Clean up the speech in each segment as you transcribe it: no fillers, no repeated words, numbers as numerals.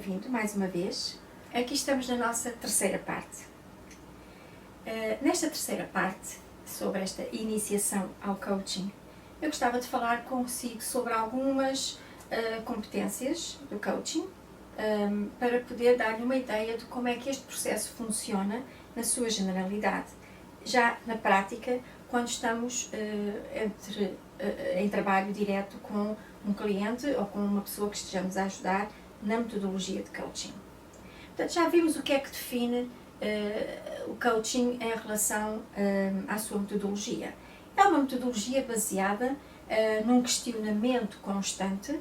bem-vindo mais uma vez. Aqui estamos na nossa terceira parte. Nesta terceira parte, sobre esta iniciação ao coaching, eu gostava de falar consigo sobre algumas competências do coaching, para poder dar-lhe uma ideia de como é que este processo funciona na sua generalidade. Já na prática, quando estamos em trabalho direto com um cliente ou com uma pessoa que estejamos a ajudar na metodologia de coaching. Portanto, já vimos o que é que define o coaching em relação à sua metodologia. É uma metodologia baseada num questionamento constante,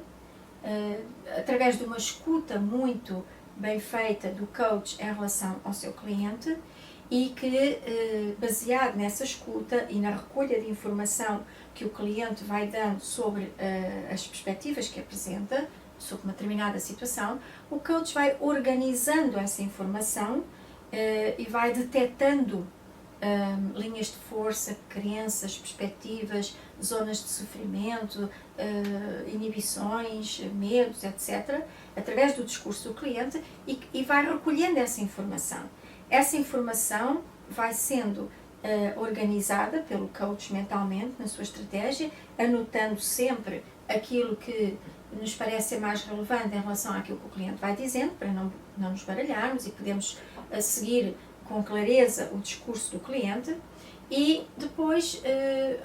através de uma escuta muito bem feita do coach em relação ao seu cliente e que, baseado nessa escuta e na recolha de informação que o cliente vai dando sobre as perspectivas que apresenta, sobre uma determinada situação, o coach vai organizando essa informação e vai detectando linhas de força, crenças, perspectivas, zonas de sofrimento, inibições, medos, etc., através do discurso do cliente e vai recolhendo essa informação. Essa informação vai sendo organizada pelo coach mentalmente na sua estratégia, anotando sempre aquilo que nos parece ser mais relevante em relação àquilo que o cliente vai dizendo, para não nos baralharmos e podemos seguir com clareza o discurso do cliente. E depois,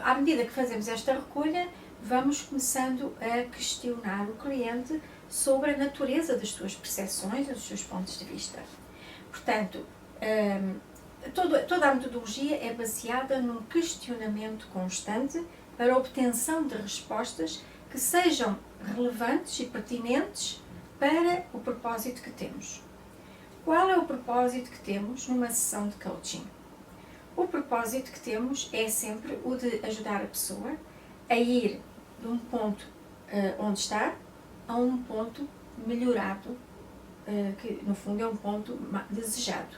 à medida que fazemos esta recolha, vamos começando a questionar o cliente sobre a natureza das suas percepções e dos seus pontos de vista. Portanto, toda a metodologia é baseada num questionamento constante para a obtenção de respostas que sejam relevantes e pertinentes para o propósito que temos. Qual é o propósito que temos numa sessão de coaching? O propósito que temos é sempre o de ajudar a pessoa a ir de um ponto onde está a um ponto melhorado, que no fundo é um ponto desejado,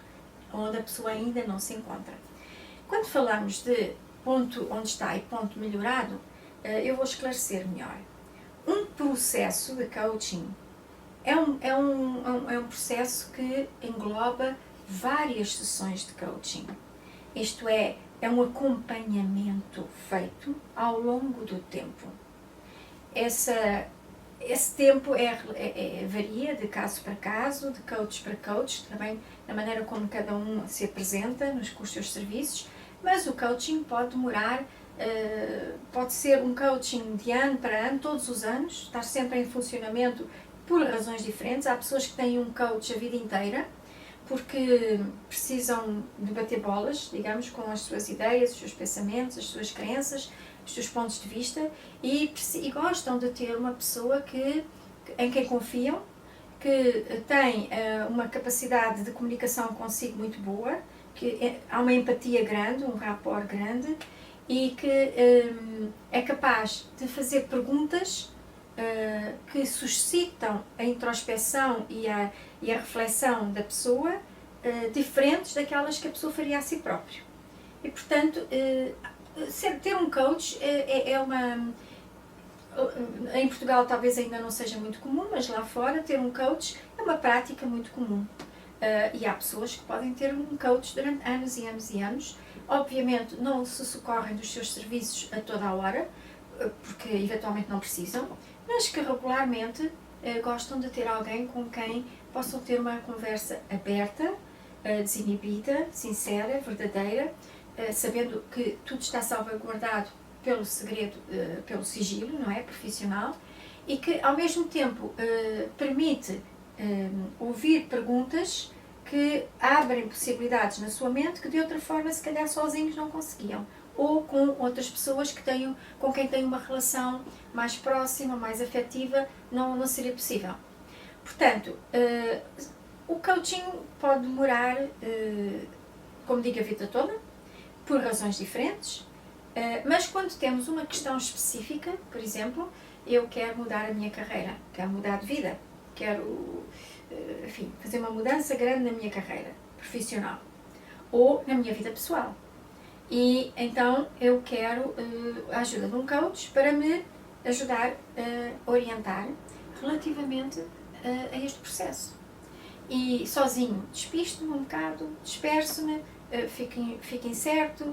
onde a pessoa ainda não se encontra. Quando falamos de ponto onde está e ponto melhorado, eu vou esclarecer melhor. Um processo de coaching é um processo que engloba várias sessões de coaching. Isto é um acompanhamento feito ao longo do tempo. Esse tempo varia de caso para caso, de coach para coach, também na maneira como cada um se apresenta com os seus serviços, mas o coaching pode demorar, pode ser um coaching de ano para ano, todos os anos, estar sempre em funcionamento por razões diferentes. Há pessoas que têm um coach a vida inteira, porque precisam de bater bolas, digamos, com as suas ideias, os seus pensamentos, as suas crenças, os seus pontos de vista e gostam de ter uma pessoa em quem confiam, que tem uma capacidade de comunicação consigo muito boa, que há uma empatia grande, um rapport grande e que é capaz de fazer perguntas que suscitam a introspeção e a reflexão da pessoa, diferentes daquelas que a pessoa faria a si própria. E, portanto, ter um coach em Portugal talvez ainda não seja muito comum, mas lá fora ter um coach é uma prática muito comum. E há pessoas que podem ter um coach durante anos e anos e anos. Obviamente não se socorrem dos seus serviços a toda a hora, porque eventualmente não precisam, mas que regularmente gostam de ter alguém com quem possam ter uma conversa aberta, desinibida, sincera, verdadeira, sabendo que tudo está salvaguardado pelo segredo, pelo sigilo, não é? Profissional, e que ao mesmo tempo permite ouvir perguntas que abrem possibilidades na sua mente que de outra forma se calhar sozinhos não conseguiam, ou com outras pessoas com quem tem uma relação mais próxima, mais afetiva, não seria possível. Portanto, o coaching pode demorar, como digo, a vida toda, por razões diferentes, mas quando temos uma questão específica, por exemplo, eu quero mudar a minha carreira, quero mudar de vida, quero, enfim, fazer uma mudança grande na minha carreira profissional ou na minha vida pessoal. E então eu quero a ajuda de um coach para me ajudar a orientar relativamente a este processo. e sozinho despisto-me um bocado, disperso-me, fico incerto,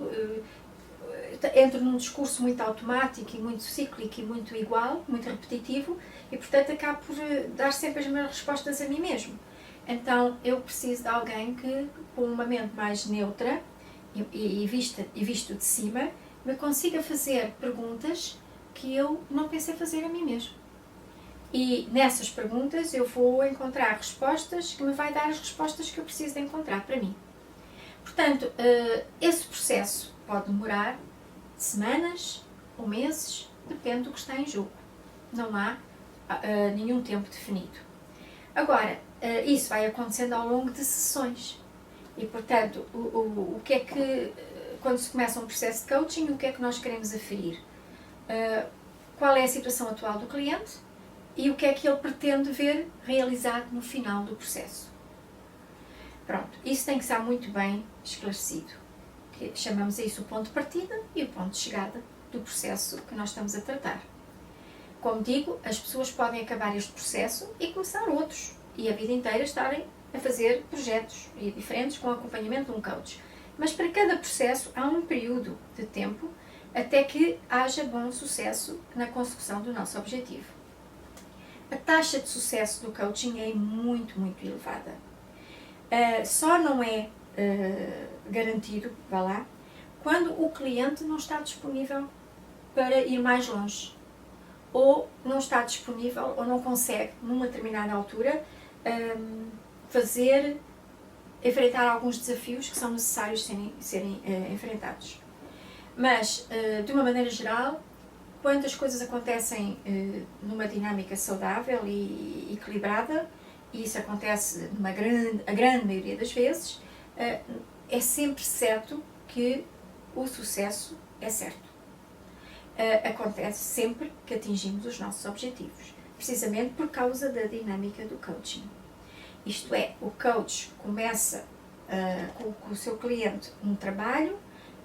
entro num discurso muito automático e muito cíclico e muito igual, muito repetitivo, e portanto acabo por dar sempre as mesmas respostas a mim mesmo. Então eu preciso de alguém que, com uma mente mais neutra e visto de cima, me consiga fazer perguntas que eu não pensei fazer a mim mesmo. E nessas perguntas eu vou encontrar respostas que me vai dar as respostas que eu preciso de encontrar para mim. Portanto, esse processo pode demorar semanas ou meses, depende do que está em jogo. Não há nenhum tempo definido. Agora, isso vai acontecendo ao longo de sessões. E, portanto, o que é que, quando se começa um processo de coaching, o que é que nós queremos aferir? Qual é a situação atual do cliente e o que é que ele pretende ver realizado no final do processo. Pronto, isso tem que estar muito bem esclarecido. Que chamamos a isso o ponto de partida e o ponto de chegada do processo que nós estamos a tratar. Como digo, as pessoas podem acabar este processo e começar outros, e a vida inteira estarem a fazer projetos diferentes com o acompanhamento de um coach. Mas para cada processo há um período de tempo até que haja bom sucesso na consecução do nosso objetivo. A taxa de sucesso do coaching é muito, muito elevada. Só não é garantido, vá lá, quando o cliente não está disponível para ir mais longe, ou não está disponível, ou não consegue, numa determinada altura, enfrentar alguns desafios que são necessários serem enfrentados. Mas, de uma maneira geral, quando as coisas acontecem numa dinâmica saudável e equilibrada, e isso acontece a grande maioria das vezes, é sempre certo que o sucesso é certo. Acontece sempre que atingimos os nossos objetivos, precisamente por causa da dinâmica do coaching. Isto é, o coach começa com o seu cliente um trabalho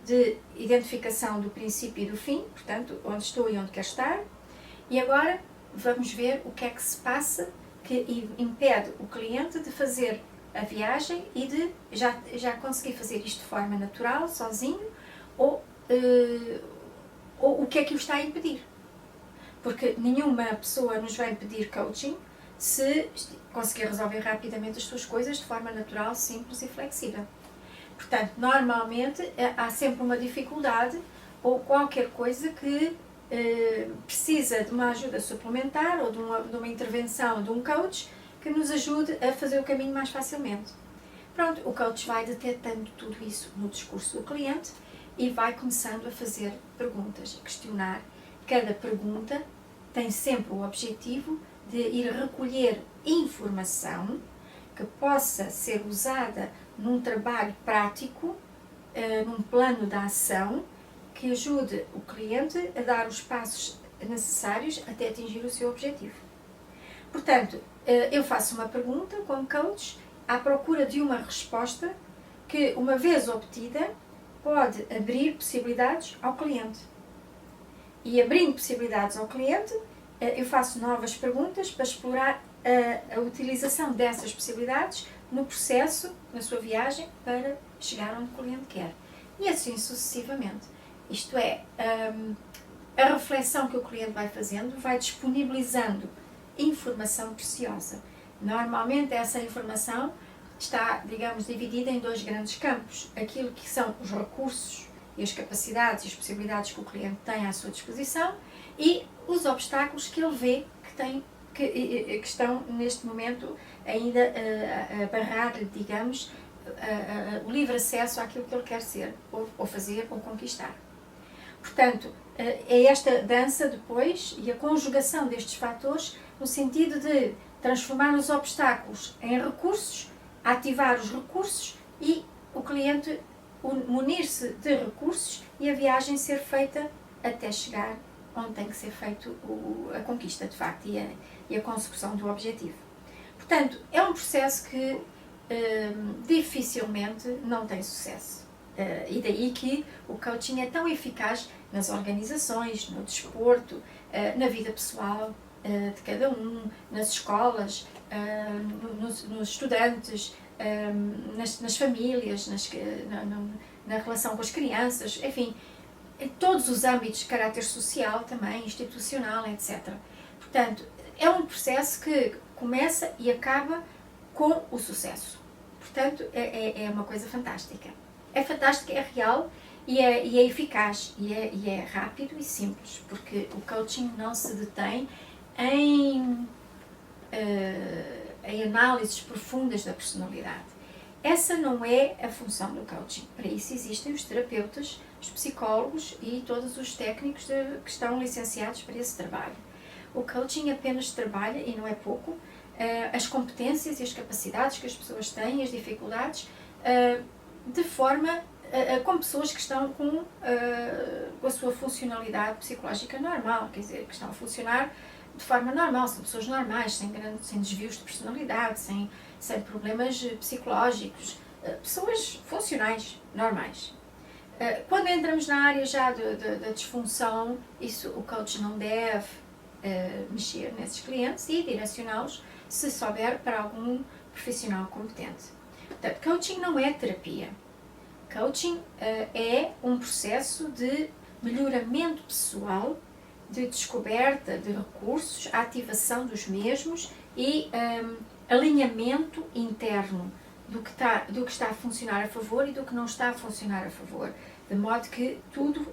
de identificação do princípio e do fim, portanto, onde estou e onde quero estar, e agora vamos ver o que é que se passa que impede o cliente de fazer a viagem e de já conseguir fazer isto de forma natural, sozinho, ou o que é que o está a impedir. Porque nenhuma pessoa nos vai pedir coaching se conseguir resolver rapidamente as suas coisas de forma natural, simples e flexível. Portanto, normalmente há sempre uma dificuldade ou qualquer coisa que precisa de uma ajuda suplementar ou de uma intervenção de um coach que nos ajude a fazer o caminho mais facilmente. Pronto, o coach vai detectando tudo isso no discurso do cliente e vai começando a fazer perguntas, a questionar. Cada pergunta tem sempre o objetivo de ir recolher informação que possa ser usada num trabalho prático, num plano de ação, que ajude o cliente a dar os passos necessários até atingir o seu objetivo. Portanto, eu faço uma pergunta como coach à procura de uma resposta que, uma vez obtida, pode abrir possibilidades ao cliente. E abrindo possibilidades ao cliente, eu faço novas perguntas para explorar a utilização dessas possibilidades no processo, na sua viagem, para chegar onde o cliente quer. E assim sucessivamente. Isto é, a reflexão que o cliente vai fazendo vai disponibilizando informação preciosa. Normalmente essa informação está, digamos, dividida em dois grandes campos. Aquilo que são os recursos e as capacidades e as possibilidades que o cliente tem à sua disposição e os obstáculos que ele vê que estão neste momento ainda a barrar-lhe, digamos, o livre acesso àquilo que ele quer ser, ou fazer, ou conquistar. Portanto, é esta dança depois e a conjugação destes fatores no sentido de transformar os obstáculos em recursos, ativar os recursos e o cliente munir-se de recursos e a viagem ser feita até chegar onde tem que ser feito a conquista, de facto, e a consecução do objetivo. Portanto, é um processo que dificilmente não tem sucesso. E daí que o coaching é tão eficaz nas organizações, no desporto, na vida pessoal de cada um, nas escolas, nos estudantes, nas famílias, na relação com as crianças, enfim, em todos os âmbitos de caráter social também, institucional, etc. Portanto, é um processo que começa e acaba com o sucesso. Portanto, é uma coisa fantástica. É fantástica, é real e é eficaz, e é rápido e simples, porque o coaching não se detém em análises profundas da personalidade. Essa não é a função do coaching. Para isso existem os terapeutas, os psicólogos e todos os técnicos que estão licenciados para esse trabalho. O coaching apenas trabalha, e não é pouco, as competências e as capacidades que as pessoas têm, as dificuldades, de forma com pessoas que estão com a sua funcionalidade psicológica normal, quer dizer, que estão a funcionar de forma normal, são pessoas normais, sem desvios de personalidade, sem problemas psicológicos, pessoas funcionais, normais. Quando entramos na área já da disfunção, o coach não deve mexer nesses clientes e direcioná-los se souber para algum profissional competente. Portanto, coaching não é terapia. Coaching é um processo de melhoramento pessoal, de descoberta de recursos, a ativação dos mesmos e alinhamento interno do que está a funcionar a favor e do que não está a funcionar a favor, de modo que tudo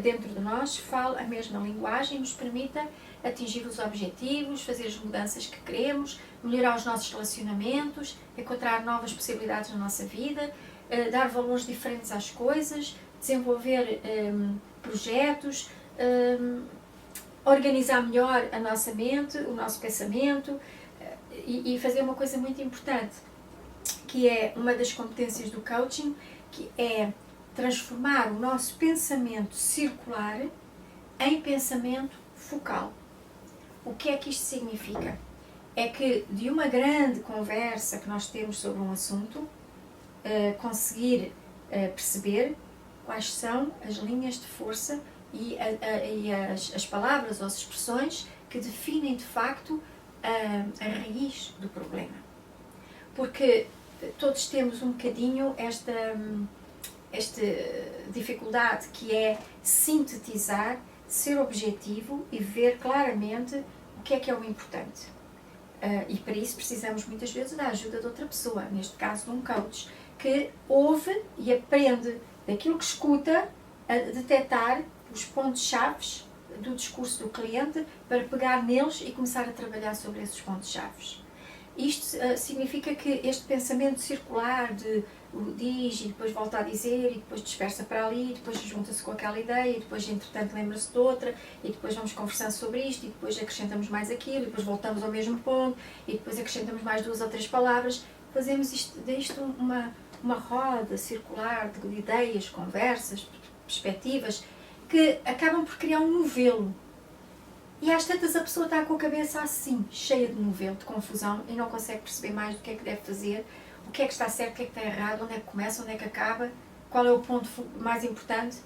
dentro de nós fale a mesma linguagem e nos permita atingir os objetivos, fazer as mudanças que queremos, melhorar os nossos relacionamentos, encontrar novas possibilidades na nossa vida, dar valores diferentes às coisas, desenvolver projetos, organizar melhor a nossa mente, o nosso pensamento e fazer uma coisa muito importante, que é uma das competências do coaching, que é transformar o nosso pensamento circular em pensamento focal. O que é que isto significa? É que de uma grande conversa que nós temos sobre um assunto, conseguir perceber quais são as linhas de força e as palavras ou as expressões que definem de facto a raiz do problema. Porque todos temos um bocadinho esta dificuldade, que é sintetizar, ser objetivo e ver claramente o que é o importante. E para isso precisamos muitas vezes da ajuda de outra pessoa, neste caso de um coach, que ouve e aprende daquilo que escuta a detectar os pontos-chave do discurso do cliente para pegar neles e começar a trabalhar sobre esses pontos-chave. Isto significa que este pensamento circular de diz e depois volta a dizer e depois dispersa para ali e depois junta-se com aquela ideia e depois entretanto lembra-se de outra e depois vamos conversando sobre isto e depois acrescentamos mais aquilo e depois voltamos ao mesmo ponto e depois acrescentamos mais 2 ou 3 palavras. Fazemos disto uma roda circular de ideias, conversas, perspectivas que acabam por criar um novelo. E às tantas a pessoa está com a cabeça assim, cheia de novelo, de confusão, e não consegue perceber mais do que é que deve fazer, o que é que está certo, o que é que está errado, onde é que começa, onde é que acaba, qual é o ponto mais importante.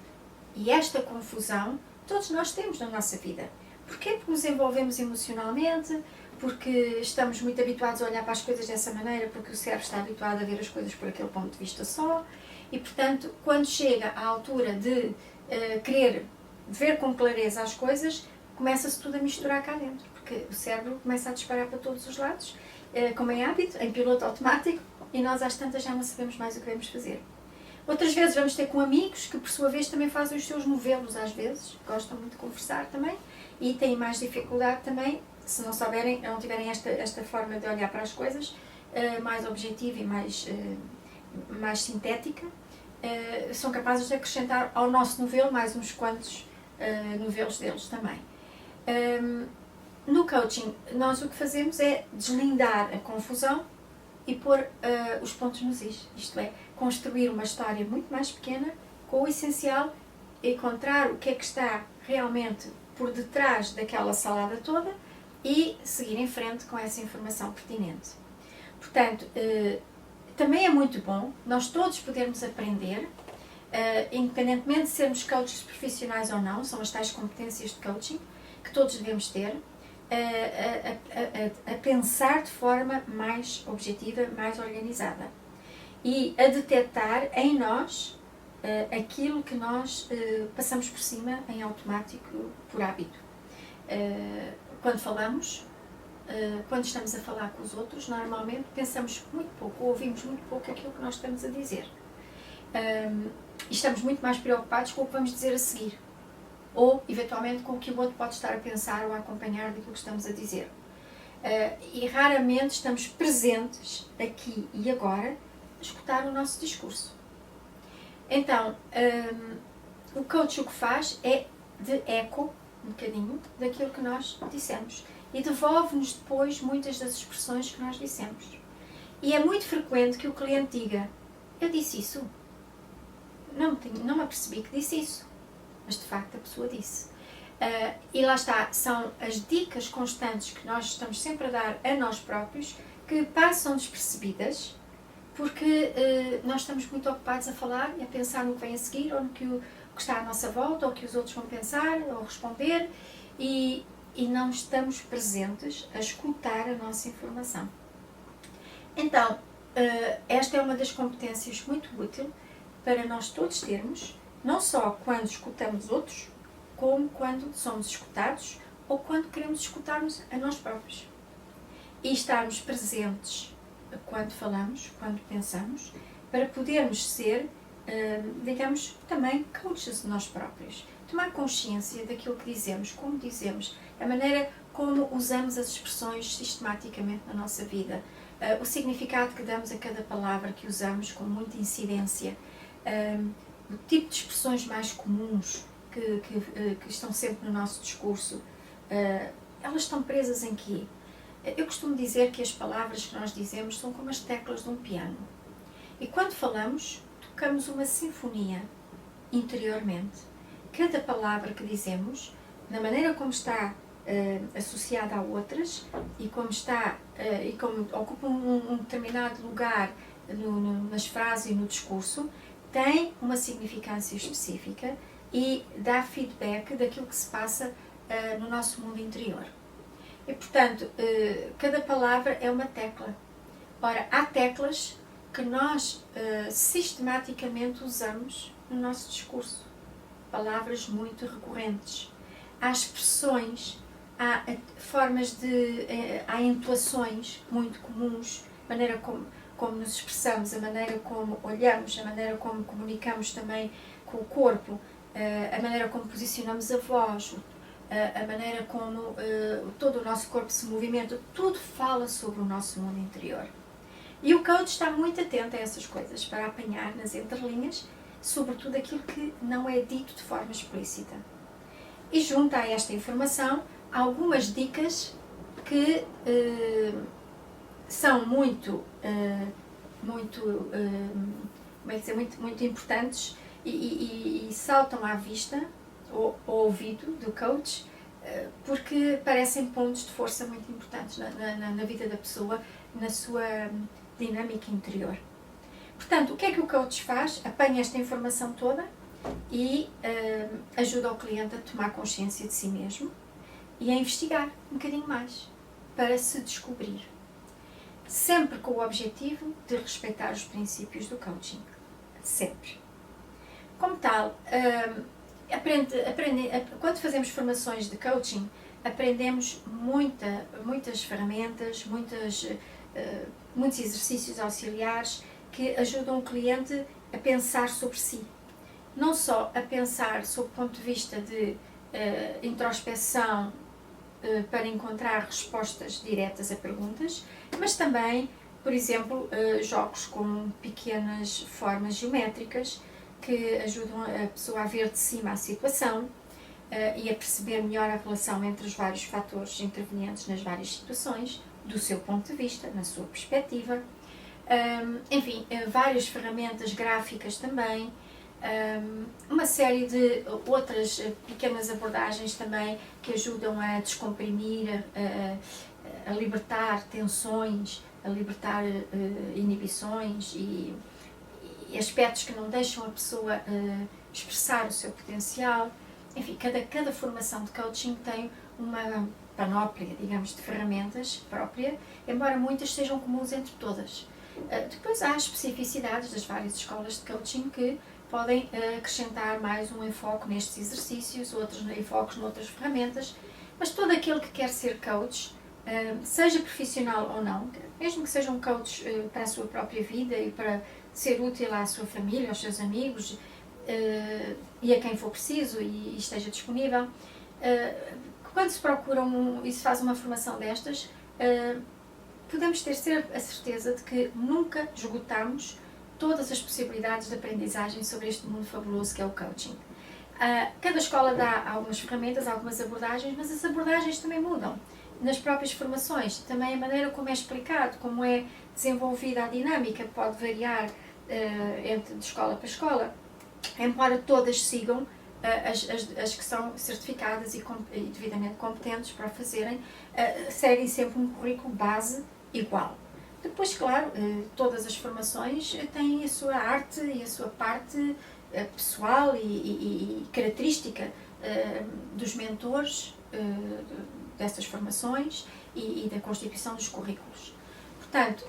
E esta confusão todos nós temos na nossa vida. Porquê? Porque nos envolvemos emocionalmente, porque estamos muito habituados a olhar para as coisas dessa maneira, porque o cérebro está habituado a ver as coisas por aquele ponto de vista só, e portanto, quando chega à altura de querer ver com clareza as coisas, começa-se tudo a misturar cá dentro, porque o cérebro começa a disparar para todos os lados, como é hábito, em piloto automático, e nós às tantas já não sabemos mais o que devemos fazer. Outras vezes vamos ter com amigos que por sua vez também fazem os seus novelos às vezes, gostam muito de conversar também, e têm mais dificuldade também, se não souberem, não tiverem esta forma de olhar para as coisas, mais objetiva e mais sintética, são capazes de acrescentar ao nosso novelo mais uns quantos novelos deles também. No coaching, nós o que fazemos é deslindar a confusão e pôr os pontos nos is, isto é, construir uma história muito mais pequena, com o essencial, encontrar o que é que está realmente por detrás daquela salada toda e seguir em frente com essa informação pertinente. Portanto, também é muito bom nós todos podermos aprender, independentemente de sermos coaches profissionais ou não, são as tais competências de coaching que todos devemos ter, a pensar de forma mais objetiva, mais organizada e a detectar em nós aquilo que nós passamos por cima em automático por hábito. Quando falamos, quando estamos a falar com os outros, normalmente pensamos muito pouco, ou ouvimos muito pouco aquilo que nós estamos a dizer. E estamos muito mais preocupados com o que vamos dizer a seguir, ou eventualmente com o que o outro pode estar a pensar ou a acompanhar daquilo que estamos a dizer. E raramente estamos presentes aqui e agora a escutar o nosso discurso. Então, o coach o que faz é de eco, um bocadinho, daquilo que nós dissemos e devolve-nos depois muitas das expressões que nós dissemos. E é muito frequente que o cliente diga: eu disse isso, não me apercebi que disse isso, mas de facto a pessoa disse. E lá está, são as dicas constantes que nós estamos sempre a dar a nós próprios que passam despercebidas porque nós estamos muito ocupados a falar e a pensar no que vem a seguir ou no que está à nossa volta ou que os outros vão pensar ou responder e não estamos presentes a escutar a nossa informação. Então, esta é uma das competências muito útil para nós todos termos, não só quando escutamos outros, como quando somos escutados ou quando queremos escutar-nos a nós próprios. E estarmos presentes quando falamos, quando pensamos, para podermos ser, digamos, também coaches de nós próprios. Tomar consciência daquilo que dizemos, como dizemos, a maneira como usamos as expressões sistematicamente na nossa vida, o significado que damos a cada palavra que usamos com muita incidência, o tipo de expressões mais comuns que estão sempre no nosso discurso, elas estão presas em quê? Eu costumo dizer que as palavras que nós dizemos são como as teclas de um piano. E quando falamos, tocamos uma sinfonia interiormente. Cada palavra que dizemos, na maneira como está associada a outras e como está e como ocupa um determinado lugar nas frases e no discurso, tem uma significância específica e dá feedback daquilo que se passa no nosso mundo interior. E, portanto, cada palavra é uma tecla. Ora, há teclas que nós sistematicamente usamos no nosso discurso. Palavras muito recorrentes. Há expressões, há formas há entoações muito comuns, a maneira como nos expressamos, a maneira como olhamos, a maneira como comunicamos também com o corpo, a maneira como posicionamos a voz, a maneira como todo o nosso corpo se movimenta, tudo fala sobre o nosso mundo interior. E o coach está muito atento a essas coisas, para apanhar nas entrelinhas, sobretudo aquilo que não é dito de forma explícita. E junta a esta informação algumas dicas que são muito importantes e saltam à vista ou ouvido do coach, porque parecem pontos de força muito importantes na vida da pessoa, na sua dinâmica interior. Portanto, o que é que o coach faz? Apanha esta informação toda e ajuda o cliente a tomar consciência de si mesmo e a investigar um bocadinho mais para se descobrir. Sempre com o objetivo de respeitar os princípios do coaching. Sempre. Como tal, quando fazemos formações de coaching, aprendemos muitas ferramentas, muitos exercícios auxiliares que ajudam o cliente a pensar sobre si. Não só a pensar sob o ponto de vista de introspeção para encontrar respostas diretas a perguntas, mas também, por exemplo, jogos com pequenas formas geométricas que ajudam a pessoa a ver de cima a situação e a perceber melhor a relação entre os vários fatores intervenientes nas várias situações, do seu ponto de vista, na sua perspectiva. Enfim, várias ferramentas gráficas também, uma série de outras pequenas abordagens também que ajudam a descomprimir, a libertar tensões, a libertar inibições e aspectos que não deixam a pessoa expressar o seu potencial. enfim, cada formação de coaching tem uma panóplia, digamos, de ferramentas própria, embora muitas sejam comuns entre todas. Depois há as especificidades das várias escolas de coaching que podem acrescentar mais um enfoque nestes exercícios, outros enfoques noutras ferramentas, mas todo aquele que quer ser coach, seja profissional ou não, mesmo que seja um coach para a sua própria vida e para ser útil à sua família, aos seus amigos e a quem for preciso e esteja disponível, quando se procura e se faz uma formação destas, podemos ter a certeza de que nunca esgotamos todas as possibilidades de aprendizagem sobre este mundo fabuloso que é o coaching. Cada escola dá algumas ferramentas, algumas abordagens, mas as abordagens também mudam. Nas próprias formações, também a maneira como é explicado, como é desenvolvida a dinâmica, pode variar de escola para escola, embora todas sigam as que são certificadas e devidamente competentes para o fazerem, seguem sempre um currículo base igual. Depois, claro, todas as formações têm a sua arte e a sua parte pessoal e característica dos mentores dessas formações e da constituição dos currículos. Portanto,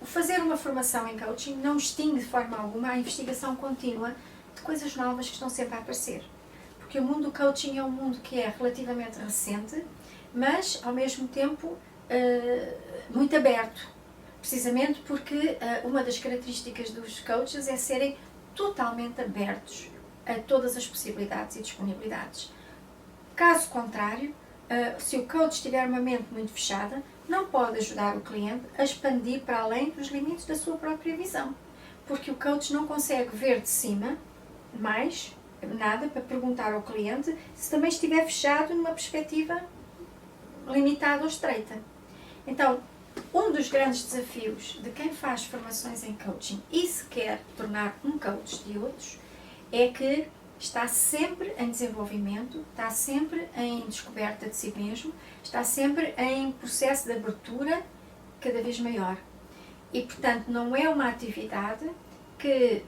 fazer uma formação em coaching não extingue de forma alguma a investigação contínua de coisas novas que estão sempre a aparecer. Porque o mundo do coaching é um mundo que é relativamente recente, mas, ao mesmo tempo, muito aberto. Precisamente porque uma das características dos coaches é serem totalmente abertos a todas as possibilidades e disponibilidades. Caso contrário, se o coach tiver uma mente muito fechada, não pode ajudar o cliente a expandir para além dos limites da sua própria visão. Porque o coach não consegue ver de cima mais nada para perguntar ao cliente se também estiver fechado numa perspectiva limitada ou estreita. Então, um dos grandes desafios de quem faz formações em coaching e se quer tornar um coach de outros é que está sempre em desenvolvimento, está sempre em descoberta de si mesmo, está sempre em processo de abertura cada vez maior. E, portanto, não é uma atividade que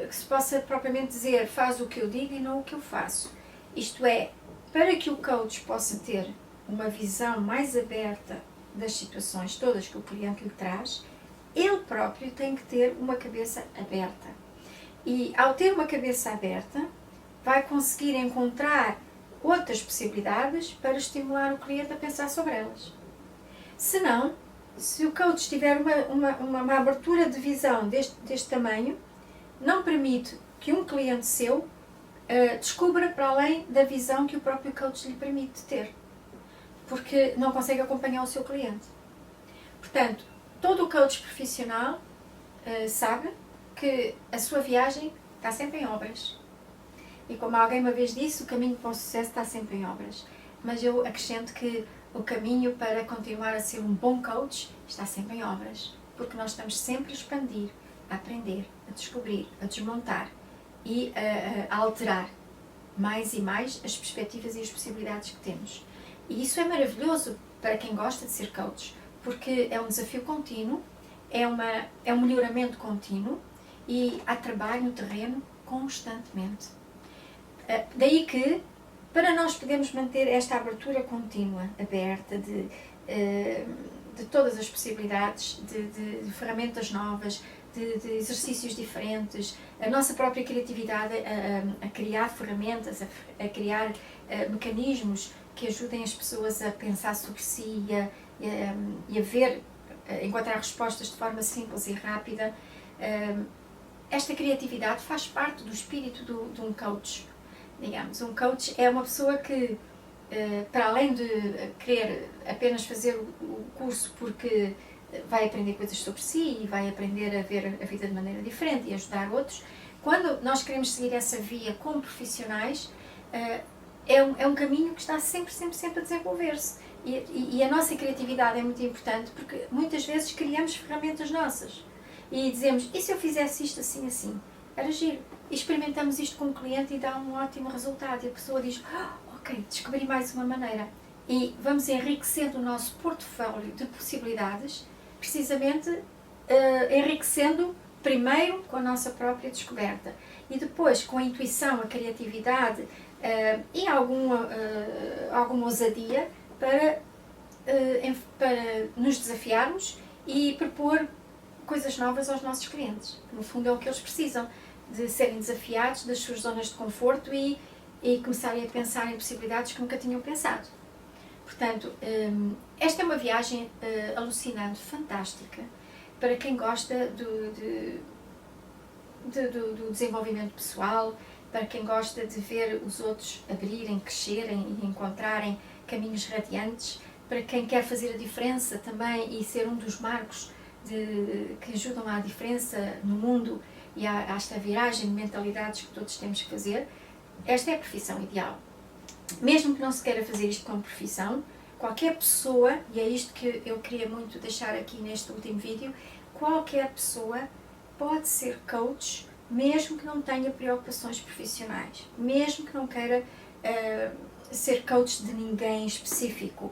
se possa propriamente dizer faz o que eu digo e não o que eu faço. Isto é, para que o coach possa ter uma visão mais aberta das situações todas que o cliente lhe traz, ele próprio tem que ter uma cabeça aberta. E ao ter uma cabeça aberta, vai conseguir encontrar outras possibilidades para estimular o cliente a pensar sobre elas. Se não, se o coach tiver uma abertura de visão deste tamanho, não permite que um cliente seu descubra para além da visão que o próprio coach lhe permite ter. Porque não consegue acompanhar o seu cliente. Portanto, todo o coach profissional sabe que a sua viagem está sempre em obras. E como alguém uma vez disse, o caminho para o sucesso está sempre em obras. Mas eu acrescento que o caminho para continuar a ser um bom coach está sempre em obras. Porque nós estamos sempre a expandir, a aprender, a descobrir, a desmontar e a alterar mais e mais as perspectivas e as possibilidades que temos. E isso é maravilhoso para quem gosta de ser coach, porque é um desafio contínuo, é um melhoramento contínuo e há trabalho no terreno constantemente. Daí que, para nós podermos manter esta abertura contínua, aberta, de todas as possibilidades, de ferramentas novas, de exercícios diferentes, a nossa própria criatividade a criar ferramentas, a criar mecanismos que ajudem as pessoas a pensar sobre si e a ver, a encontrar respostas de forma simples e rápida. Esta criatividade faz parte do espírito de um coach. Digamos, um coach é uma pessoa que, para além de querer apenas fazer o curso porque vai aprender coisas sobre si e vai aprender a ver a vida de maneira diferente e ajudar outros, quando nós queremos seguir essa via como profissionais, é um caminho que está sempre a desenvolver-se. E a nossa criatividade é muito importante porque muitas vezes criamos ferramentas nossas e dizemos, e se eu fizesse isto assim, assim? Era giro. E experimentamos isto com o cliente e dá um ótimo resultado. E a pessoa diz, ok, descobri mais uma maneira. E vamos enriquecendo o nosso portfólio de possibilidades, precisamente enriquecendo primeiro com a nossa própria descoberta e depois com a intuição, a criatividade, e alguma ousadia para nos desafiarmos e propor coisas novas aos nossos clientes. No fundo é o que eles precisam, de serem desafiados das suas zonas de conforto e começarem a pensar em possibilidades que nunca tinham pensado. Portanto, esta é uma viagem alucinante, fantástica, para quem gosta do desenvolvimento pessoal, para quem gosta de ver os outros abrirem, crescerem e encontrarem caminhos radiantes, para quem quer fazer a diferença também e ser um dos marcos que ajudam à diferença no mundo e a esta viragem de mentalidades que todos temos que fazer. Esta é a profissão ideal. Mesmo que não se queira fazer isto como profissão, qualquer pessoa, e é isto que eu queria muito deixar aqui neste último vídeo, qualquer pessoa pode ser coach, mesmo que não tenha preocupações profissionais, mesmo que não queira ser coach de ninguém específico,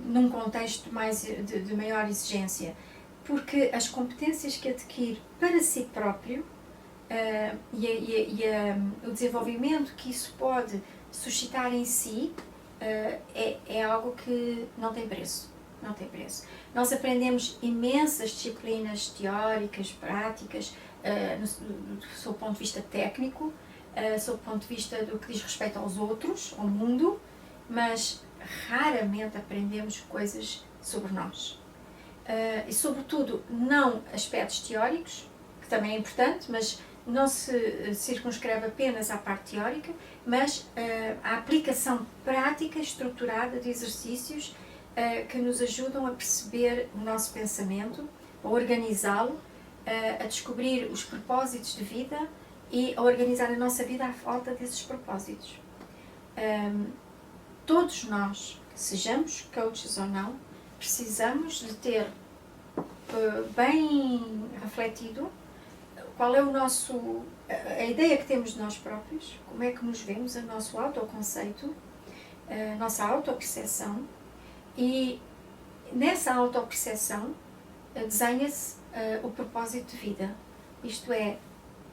num contexto de maior exigência, porque as competências que adquire para si próprio o desenvolvimento que isso pode suscitar em si é algo que não tem preço. Não tem preço. Nós aprendemos imensas disciplinas teóricas, práticas, do seu ponto de vista técnico, do seu ponto de vista do que diz respeito aos outros, ao mundo, mas raramente aprendemos coisas sobre nós. E sobretudo não aspectos teóricos, que também é importante, mas não se circunscreve apenas à parte teórica, mas a aplicação prática estruturada de exercícios que nos ajudam a perceber o nosso pensamento, a organizá-lo, a descobrir os propósitos de vida e a organizar a nossa vida à volta desses propósitos. Todos nós, sejamos coaches ou não, precisamos de ter bem refletido qual é a ideia que temos de nós próprios, como é que nos vemos, o nosso autoconceito, a nossa autoperceção, e nessa autoperceção desenha-se o propósito de vida. Isto é,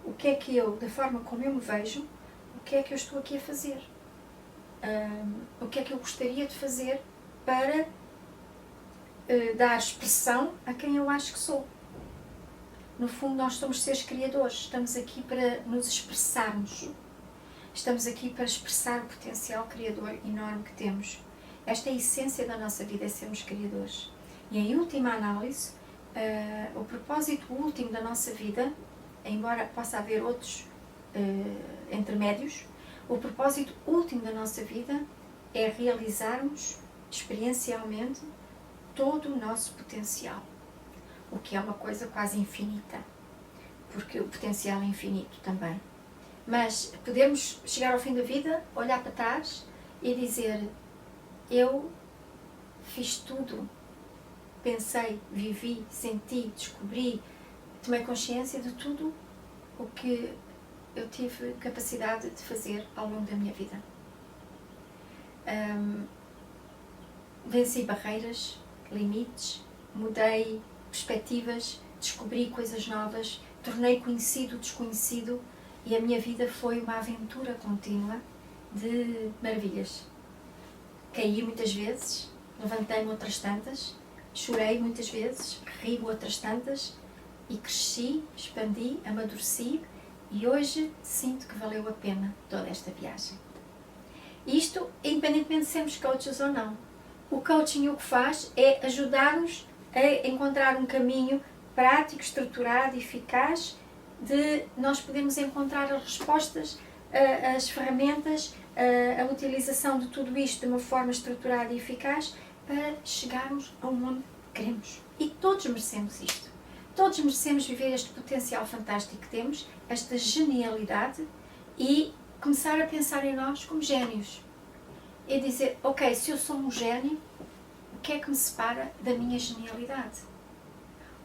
o que é que eu, da forma como eu me vejo, o que é que eu estou aqui a fazer? O que é que eu gostaria de fazer para dar expressão a quem eu acho que sou? No fundo, nós somos seres criadores, estamos aqui para nos expressarmos, estamos aqui para expressar o potencial criador enorme que temos. Esta é a essência da nossa vida, é sermos criadores. E em última análise, o propósito último da nossa vida, embora possa haver outros intermédios, o propósito último da nossa vida é realizarmos experiencialmente todo o nosso potencial, o que é uma coisa quase infinita, porque o potencial é infinito também. Mas podemos chegar ao fim da vida, olhar para trás e dizer: eu fiz tudo, pensei, vivi, senti, descobri, tomei consciência de tudo o que eu tive capacidade de fazer ao longo da minha vida. Venci barreiras, limites, mudei perspectivas, descobri coisas novas, tornei conhecido o desconhecido e a minha vida foi uma aventura contínua de maravilhas. Caí muitas vezes, levantei-me outras tantas, chorei muitas vezes, ri outras tantas e cresci, expandi, amadureci e hoje sinto que valeu a pena toda esta viagem. Isto independentemente de sermos coaches ou não. O coaching o que faz é ajudar-nos a encontrar um caminho prático, estruturado e eficaz de nós podermos encontrar as respostas, as ferramentas, a utilização de tudo isto de uma forma estruturada e eficaz para chegarmos aonde queremos. E todos merecemos isto. Todos merecemos viver este potencial fantástico que temos, esta genialidade e começar a pensar em nós como génios. E dizer, ok, se eu sou um gênio, o que é que me separa da minha genialidade?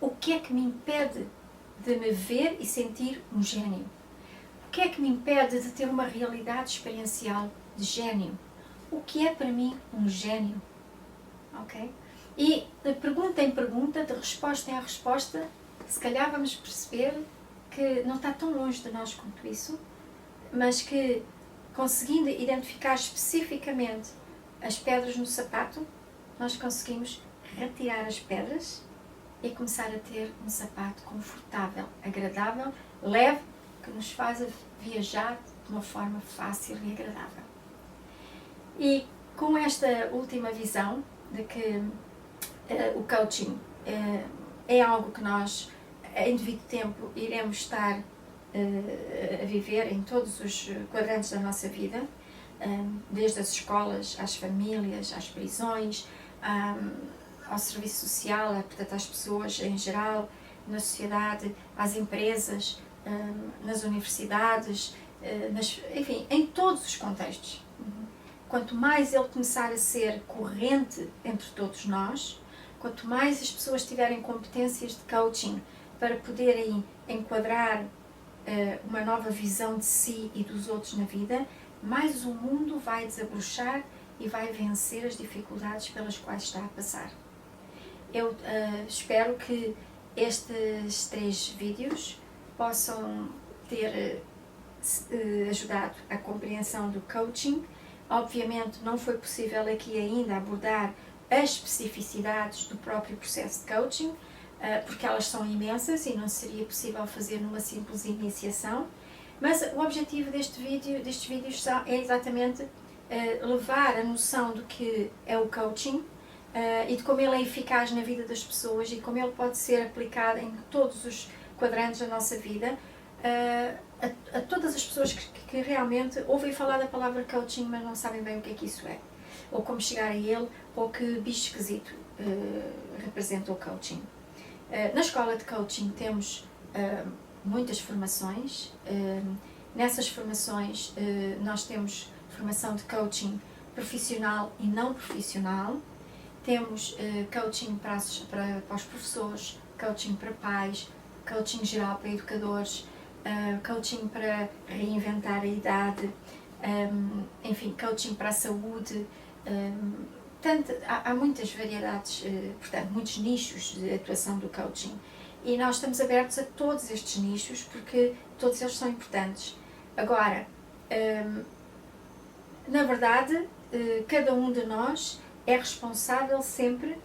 O que é que me impede de me ver e sentir um gênio? O que é que me impede de ter uma realidade experiencial de gênio? O que é para mim um gênio? Ok? E de pergunta em pergunta, de resposta em resposta, se calhar vamos perceber que não está tão longe de nós quanto isso, mas que conseguindo identificar especificamente as pedras no sapato, nós conseguimos retirar as pedras e começar a ter um sapato confortável, agradável, leve, que nos faz viajar de uma forma fácil e agradável. E com esta última visão de que o coaching é algo que nós, em devido tempo, iremos estar a viver em todos os quadrantes da nossa vida, desde as escolas, às famílias, às prisões, ao serviço social, portanto, às pessoas em geral, na sociedade, às empresas, nas universidades, enfim, em todos os contextos. Quanto mais ele começar a ser corrente entre todos nós, quanto mais as pessoas tiverem competências de coaching para poderem enquadrar uma nova visão de si e dos outros na vida, mais o mundo vai desabrochar e vai vencer as dificuldades pelas quais está a passar. Eu espero que estes 3 vídeos possam ter ajudado a compreensão do coaching. Obviamente não foi possível aqui ainda abordar as especificidades do próprio processo de coaching, porque elas são imensas e não seria possível fazer numa simples iniciação, mas o objetivo destes vídeos é exatamente levar a noção do que é o coaching e de como ele é eficaz na vida das pessoas e como ele pode ser aplicado em todos os quadrantes da nossa vida, a todas as pessoas que realmente ouvem falar da palavra coaching, mas não sabem bem o que é que isso é, ou como chegar a ele, ou que bicho esquisito representa o coaching. Na escola de coaching temos muitas formações. Nessas formações nós temos formação de coaching profissional e não profissional, temos coaching para os professores, coaching para pais, coaching geral para educadores, coaching para reinventar a idade, enfim, coaching para a saúde. Há muitas variedades, portanto, muitos nichos de atuação do coaching e nós estamos abertos a todos estes nichos porque todos eles são importantes. Agora, na verdade, cada um de nós é responsável sempre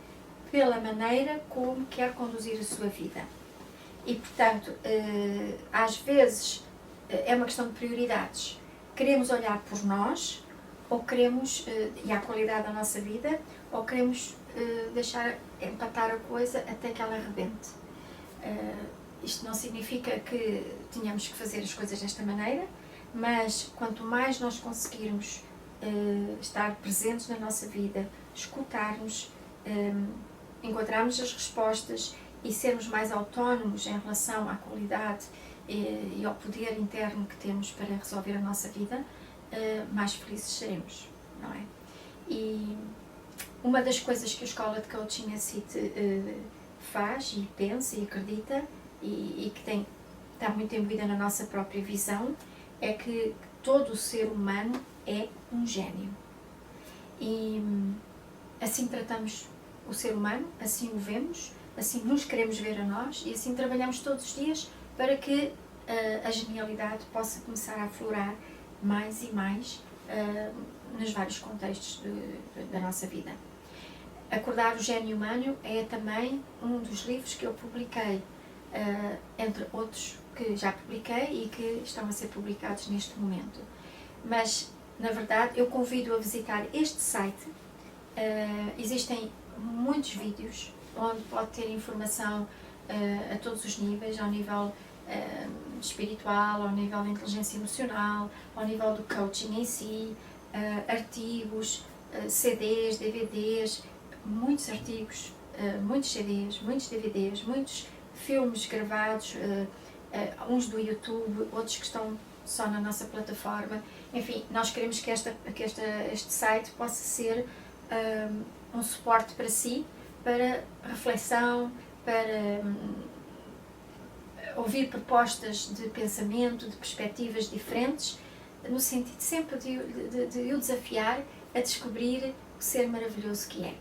pela maneira como quer conduzir a sua vida e, portanto, às vezes é uma questão de prioridades. Queremos olhar por nós ou queremos, e à qualidade da nossa vida, ou queremos deixar empatar a coisa até que ela arrebente. Isto não significa que tenhamos que fazer as coisas desta maneira, mas quanto mais nós conseguirmos estar presentes na nossa vida, escutarmos, encontrarmos as respostas e sermos mais autónomos em relação à qualidade e ao poder interno que temos para resolver a nossa vida, mais felizes seremos, não é? E uma das coisas que a Escola de Coaching a CIT faz e pensa e acredita e que está muito imbuída na nossa própria visão é que todo o ser humano é um gênio. E assim tratamos o ser humano, assim o vemos, assim nos queremos ver a nós e assim trabalhamos todos os dias para que a genialidade possa começar a aflorar mais e mais nos vários contextos da nossa vida. Acordar o Gênio Humano é também um dos livros que eu publiquei, entre outros que já publiquei e que estão a ser publicados neste momento. Mas, na verdade, eu convido a visitar este site. Existem muitos vídeos onde pode ter informação a todos os níveis, ao nível espiritual, ao nível da inteligência emocional, ao nível do coaching em si, artigos, CDs, DVDs, muitos artigos, muitos CDs, muitos DVDs, muitos filmes gravados, uns do YouTube, outros que estão só na nossa plataforma. Enfim, nós queremos que este site possa ser um suporte para si, para reflexão, para ouvir propostas de pensamento, de perspectivas diferentes, no sentido sempre de o desafiar a descobrir o ser maravilhoso que é.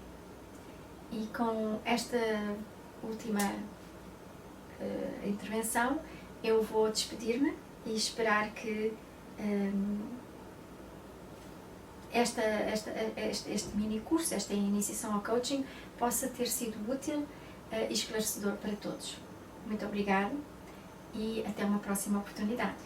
E com esta última intervenção, eu vou despedir-me e esperar que este mini curso, esta iniciação ao coaching, possa ter sido útil e esclarecedor para todos. Muito obrigada e até uma próxima oportunidade.